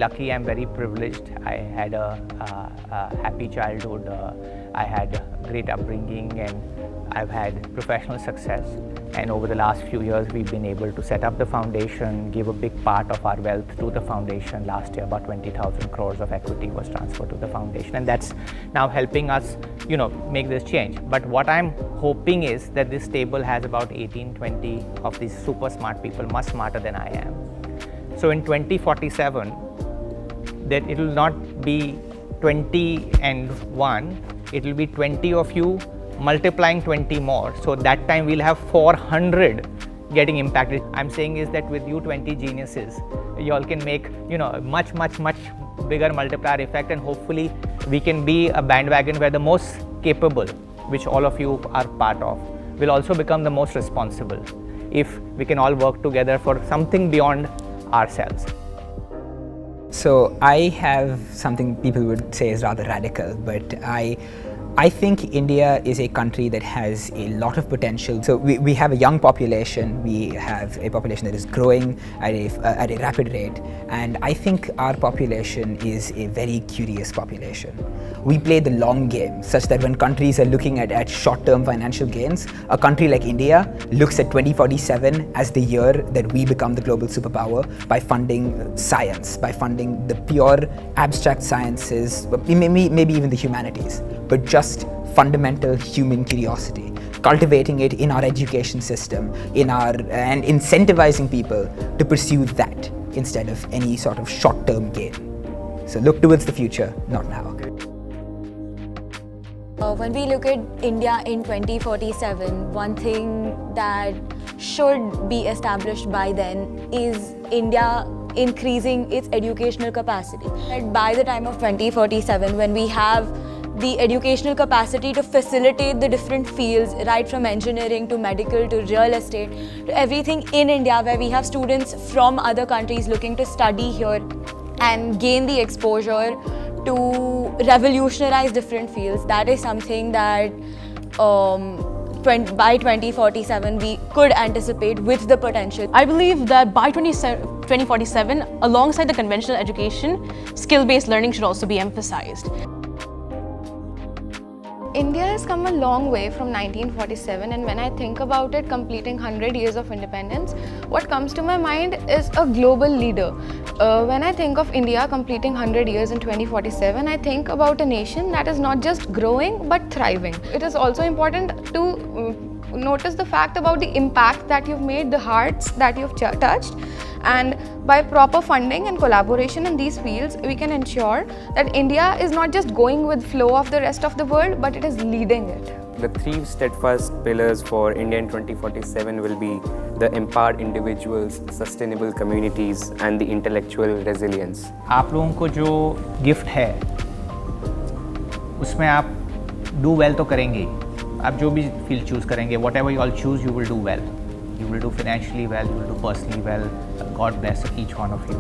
lucky, I'm very privileged. I had a happy childhood, I had great upbringing, and I've had professional success. And over the last few years, we've been able to set up the foundation, give a big part of our wealth to the foundation. Last year, about 20,000 crores of equity was transferred to the foundation, and that's now helping us, make this change. But what I'm hoping is that this table has about 18, 20 of these super smart people, much smarter than I am. So in 2047, that it will not be 20 and 1, it will be 20 of you multiplying 20 more. So that time we'll have 400 getting impacted. I'm saying is that with you 20 geniuses, you all can make, much bigger multiplier effect, and hopefully we can be a bandwagon where the most capable, which all of you are part of, will also become the most responsible if we can all work together for something beyond ourselves. So I have something people would say is rather radical, but I think India is a country that has a lot of potential. So we have a young population, we have a population that is growing at a rapid rate, and I think our population is a very curious population. We play the long game, such that when countries are looking at short-term financial gains, a country like India looks at 2047 as the year that we become the global superpower by funding science, by funding the pure abstract sciences, maybe even the humanities, but just fundamental human curiosity, cultivating it in our education system, and incentivizing people to pursue that instead of any sort of short-term gain. So look towards the future, not now. When we look at India in 2047, one thing that should be established by then is India increasing its educational capacity. And by the time of 2047, when we have the educational capacity to facilitate the different fields, right from engineering to medical to real estate to everything in India, where we have students from other countries looking to study here and gain the exposure to revolutionize different fields, that is something that by 2047 we could anticipate with the potential. I believe that by 2047, alongside the conventional education, skill-based learning should also be emphasized. India has come a long way from 1947, and when I think about it completing 100 years of independence, what comes to my mind is a global leader. When I think of India completing 100 years in 2047, I think about a nation that is not just growing but thriving. It is also important to notice the fact about the impact that you've made, the hearts that you've touched, and by proper funding and collaboration in these fields, we can ensure that India is not just going with flow of the rest of the world, but it is leading it. The three steadfast pillars for India in 2047 will be the empowered individuals, sustainable communities, and the intellectual resilience. आप लोगों को जो gift है उसमें आप do well तो करेंगे, आप जो भी फील्ड चूज करेंगे, whatever you all choose, you will do well. You will do financially well, you will do personally well. God bless each one of you.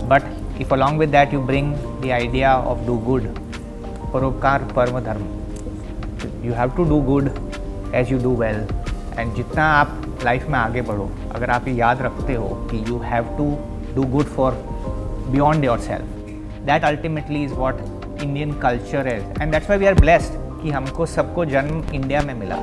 But if along with that you bring the idea of do good, paropkar parma dharma, you have to do good as you do well. And जितना आप life में आगे बढ़ो, अगर आप ये याद रखते हो कि you have to do good for beyond yourself, that ultimately is what Indian culture is, and that's why we are blessed कि हमको सबको जन्म इंडिया में मिला.